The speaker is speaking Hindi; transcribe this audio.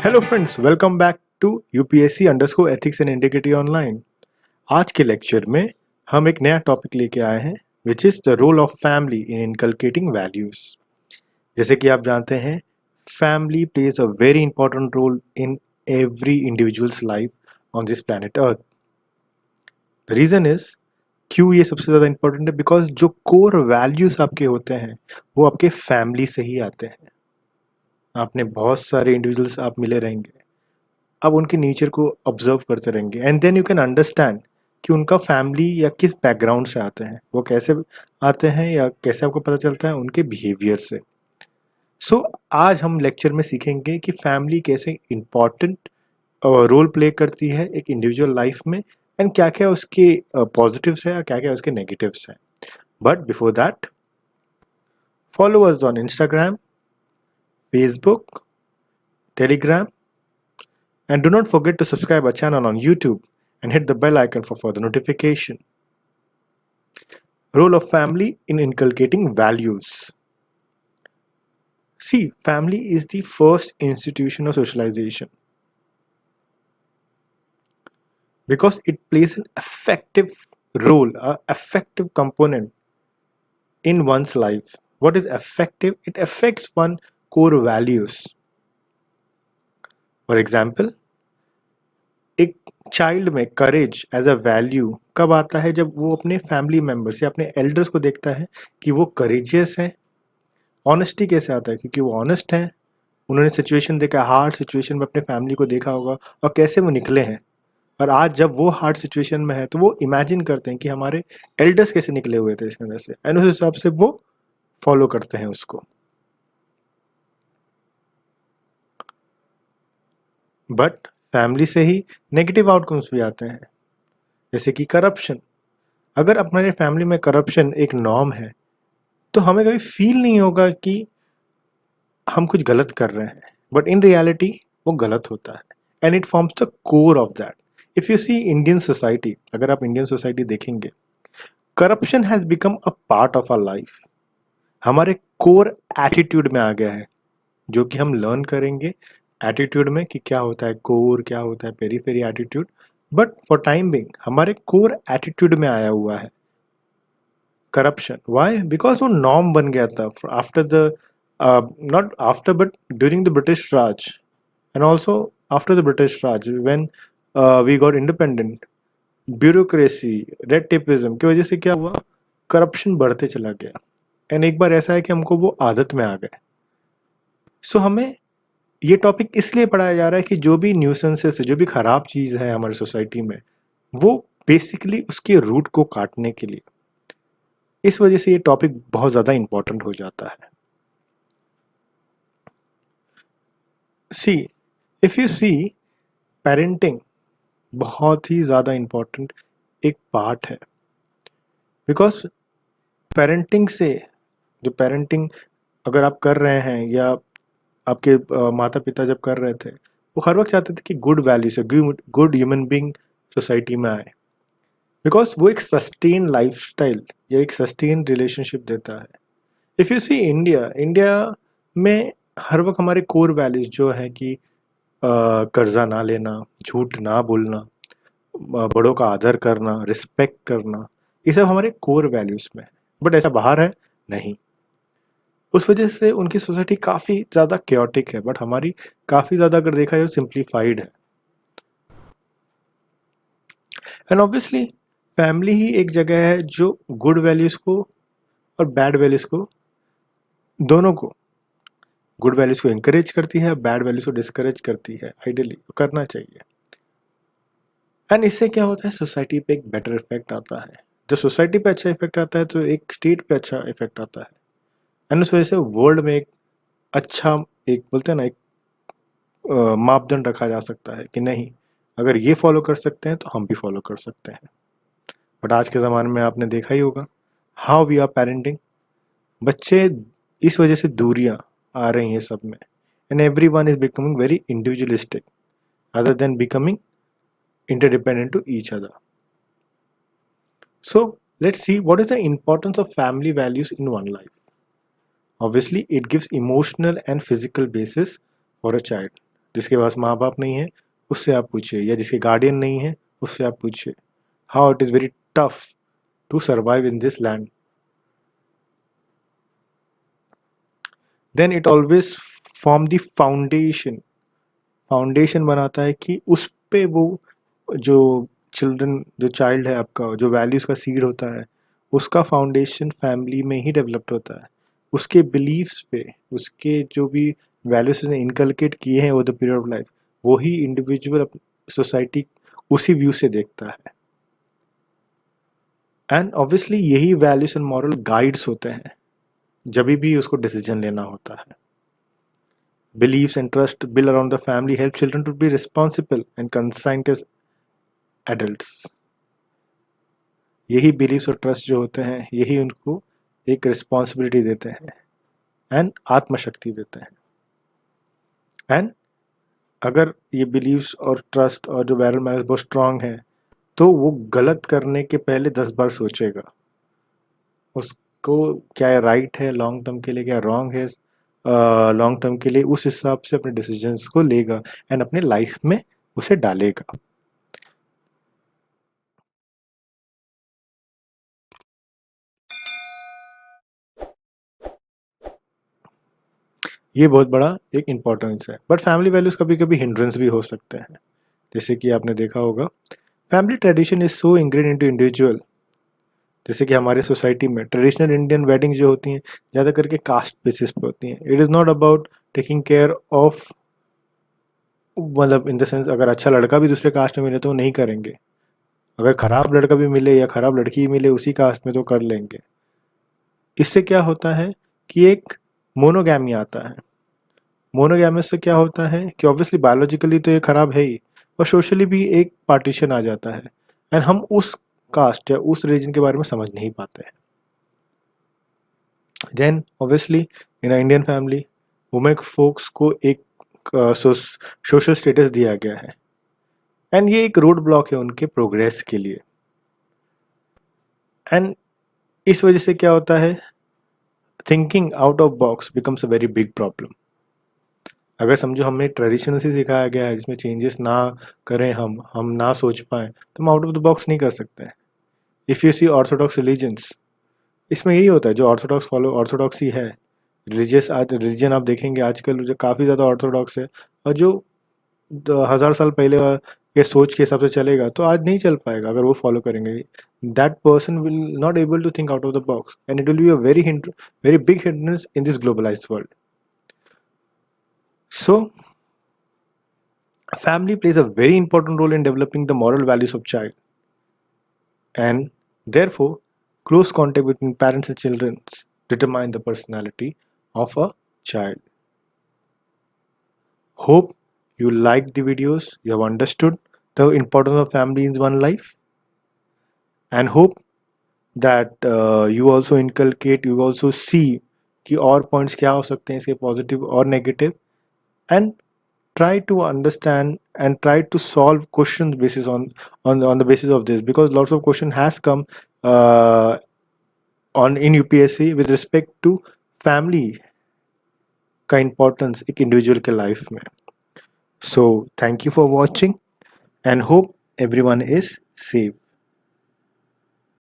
Hello friends, welcome back to UPSC underscore ethics and integrity online. आज के लेक्चर में हम एक नया टॉपिक लेके आए हैं which is the role of family in inculcating values. जैसे कि आप जानते हैं, family plays a very important role in every individuals life on this planet earth. The reason is, क्यों ये सबसे ज़्यादा इंपॉर्टेंट है? बिकॉज जो कोर वैल्यूज़ आपके होते हैं वो आपके फैमिली से ही आते हैं। आपने बहुत सारे इंडिविजुअल्स आप मिले रहेंगे, आप उनके नेचर को ऑब्जर्व करते रहेंगे and then you can understand कि उनका फैमिली या किस बैकग्राउंड से आते हैं, वो कैसे आते हैं या कैसे आपको पता चलता है उनके बिहेवियर से। आज हम लेक्चर में सीखेंगे कि फैमिली कैसे इम्पॉर्टेंट रोल प्ले करती है एक इंडिविजुअल लाइफ में एंड क्या क्या उसके पॉजिटिव्स है और क्या क्या उसके नेगेटिव्स हैं। But before that, follow us on Instagram, Facebook, Telegram, and do not forget to subscribe our channel on YouTube and hit the bell icon for further notification. Role of family in inculcating values. See, family is the first institution of socialization because it plays an effective role, an effective component in one's life. What is effective? It affects one core values. For example, एक चाइल्ड में करेज एज अ वैल्यू कब आता है? जब वो अपने फैमिली मेम्बर्स या अपने एल्डर्स को देखता है कि वो करेजियस हैं। ऑनेस्टी कैसे आता है? क्योंकि वो ऑनेस्ट हैं, उन्होंने सिचुएशन देखा, हार्ड सिचुएशन में अपने फैमिली को देखा होगा और कैसे वो निकले हैं। और आज जब वो हार्ड सिचुएशन में है तो वो इमेजिन करते हैं कि हमारे एल्डर्स कैसे निकले हुए थे इसके अंदर से, एंड उस हिसाब से वो फॉलो करते हैं उसको। बट फैमिली से ही नेगेटिव आउटकम्स भी आते हैं, जैसे कि करप्शन। अगर अपने फैमिली में करप्शन एक नॉर्म है तो हमें कभी फील नहीं होगा कि हम कुछ गलत कर रहे हैं, बट इन रियलिटी वो गलत होता है and it forms the core of that. If you see Indian society, अगर आप इंडियन सोसाइटी देखेंगे, corruption has become a part of our life. हमारे कोर एटीट्यूड में आ गया है, जो कि हम लर्न करेंगे एटीट्यूड में कि क्या होता है कोर, क्या होता है periphery attitude. But for time being हमारे कोर एटीट्यूड में आया हुआ है करप्शन। वाई? बिकॉज वो नॉर्म बन गया था after the not after but during the British Raj and also after the British Raj when we got independent. Bureaucracy, red tapism की वजह से क्या हुआ? करप्शन बढ़ते चला गया एंड एक बार ऐसा है कि हमको वो आदत में आ गए। हमें ये टॉपिक इसलिए पढ़ाया जा रहा है कि जो भी न्यूसेंसेस है, जो भी खराब चीज़ है हमारी सोसाइटी में, वो बेसिकली उसके रूट को काटने के लिए। इस वजह से ये टॉपिक बहुत ज़्यादा इंपॉर्टेंट हो जाता है। सी, इफ़ यू सी, पेरेंटिंग बहुत ही ज़्यादा इंपॉर्टेंट एक पार्ट है। बिकॉज पेरेंटिंग से, जो पेरेंटिंग अगर आप कर रहे हैं या आपके माता पिता जब कर रहे थे, वो हर वक्त चाहते थे कि गुड वैल्यूज है, गुड ह्यूमन बींग सोसाइटी में आए। बिकॉज वो एक सस्टेन लाइफस्टाइल या एक सस्टेन रिलेशनशिप देता है। इफ़ यू सी इंडिया में हर वक्त हमारे कोर वैल्यूज जो है कि कर्जा ना लेना, झूठ ना बोलना, बड़ों का आदर करना, रिस्पेक्ट करना, ये सब हमारे कोर वैल्यूज में है। बट ऐसा बाहर है नहीं। उस वजह से उनकी सोसाइटी काफ़ी ज़्यादा क्योटिक है, बट हमारी काफ़ी ज़्यादा अगर देखा जाए सिंप्लीफाइड है। एंड ऑब्वियसली फैमिली ही एक जगह है जो गुड वैल्यूज़ को और बैड वैल्यूज़ को, दोनों को, गुड वैल्यूज़ को इंकरेज करती है, बैड वैल्यूज़ को डिस्करेज करती है। आइडियली करना चाहिए। एंड इससे क्या होता है? सोसाइटी पे एक बेटर इफेक्ट आता है। जब सोसाइटी पे अच्छा इफेक्ट आता है तो एक स्टेट पे अच्छा इफेक्ट आता है एंड उस वजह से वर्ल्ड में एक अच्छा, एक बोलते हैं ना, एक मापदंड रखा जा सकता है कि नहीं, अगर ये फॉलो कर सकते हैं तो हम भी फॉलो कर सकते हैं। बट आज के ज़माने में आपने देखा ही होगा हाउ वी आर पेरेंटिंग। बच्चे इस वजह से दूरियां आ रही हैं सब में and every one is becoming very individualistic other than becoming interdependent to each other. So let's see what is the importance of family values in one life. Obviously, it gives emotional and physical basis for a child. जिसके पास माँ बाप नहीं है उससे आप पूछिए, या जिसके गार्डियन नहीं है उससे आप पूछिए, how it is very tough to survive in this land. Then it always form the foundation, foundation बनाता है कि उस पे वो जो जो चाइल्ड है आपका, जो वैल्यूज़ का सीड होता है, उसका फाउंडेशन फैमिली में ही डेवलप्ड होता है। उसके बिलीव्स पे, उसके जो भी वैल्यूज उसने इनकलकेट किए हैं over the period of life, वही इंडिविजुअल सोसाइटी उसी व्यू से देखता है। एंड ऑब्वियसली यही वैल्यूज एंड मॉरल गाइड्स होते हैं जब भी उसको डिसीजन लेना होता है। Beliefs and trust built around the family help children to be responsible and conscientious adults. यही बिलीव्स और ट्रस्ट जो होते हैं यही उनको एक रिस्पॉन्सिबिलिटी देते हैं एंड आत्मशक्ति देते हैं। एंड अगर ये बिलीव्स और ट्रस्ट और जो बैरल मैनर्स बहुत स्ट्रांग है तो वो गलत करने के पहले 10 बार सोचेगा, उसको क्या राइट है लॉन्ग टर्म के लिए, क्या रॉन्ग है लॉन्ग टर्म के लिए, उस हिसाब से अपने डिसीजंस को लेगा एंड अपने लाइफ में उसे डालेगा। ये बहुत बड़ा एक इम्पोर्टेंस है। बट फैमिली वैल्यूज़ कभी कभी हिंड्रेंस भी हो सकते हैं, जैसे कि आपने देखा होगा family tradition is so ingrain into individual. जैसे कि हमारे सोसाइटी में ट्रेडिशनल इंडियन वेडिंग जो होती हैं ज़्यादा करके कास्ट बेसिस पे होती हैं। It is not about taking care of, मतलब इन द सेंस अगर अच्छा लड़का भी दूसरे कास्ट में मिले तो नहीं करेंगे, अगर ख़राब लड़का भी मिले या ख़राब लड़की मिले उसी कास्ट में तो कर लेंगे। इससे क्या होता है कि एक मोनोगैमी आता है। मोनोगैमी से क्या होता है कि ऑब्वियसली बायोलॉजिकली तो ये खराब है ही, और सोशली भी एक पार्टीशन आ जाता है एंड हम उस कास्ट या उस रीजन के बारे में समझ नहीं पाते हैं। Then obviously in Indian family women folks को एक सोशल स्टेटस दिया गया है एंड ये एक रोड ब्लॉक है उनके प्रोग्रेस के लिए। एंड इस वजह से क्या होता है, thinking out of box becomes a very big problem. अगर समझो हमें ट्रेडिशन से सिखाया गया है जिसमें चेंजेस ना करें, हम ना सोच पाएँ तो हम आउट ऑफ द बॉक्स नहीं कर सकते हैं। If you see orthodox religions, इसमें यही होता है, जो ऑर्थोडॉक्स फॉलो ऑर्थोडॉक्स ही है। रिलीजियस आज रिलीजन आप देखेंगे आजकल जो काफ़ी ज़्यादा ऑर्थोडॉक्स है, और जो 1000 साल पहले के सोच के हिसाब से चलेगा तो आज नहीं चल पाएगा अगर वो फॉलो करेंगे। That person will not able to think out of the box and it will be a very big hindrance in this globalised world. So family plays a very important role in developing the moral values of child, and therefore close contact between parents and children determine the personality of a child. Hope you liked the videos, you have understood the importance of family in one life, and hope that you also inculcate, you also see कि और पॉइंट्स क्या हो सकते हैं इसके पॉजिटिव और negative, and try to understand and try to solve questions basis on the basis of this, because lots of question has come on in UPSC with respect to family का importance एक individual के life में. So thank you for watching and hope everyone is safe.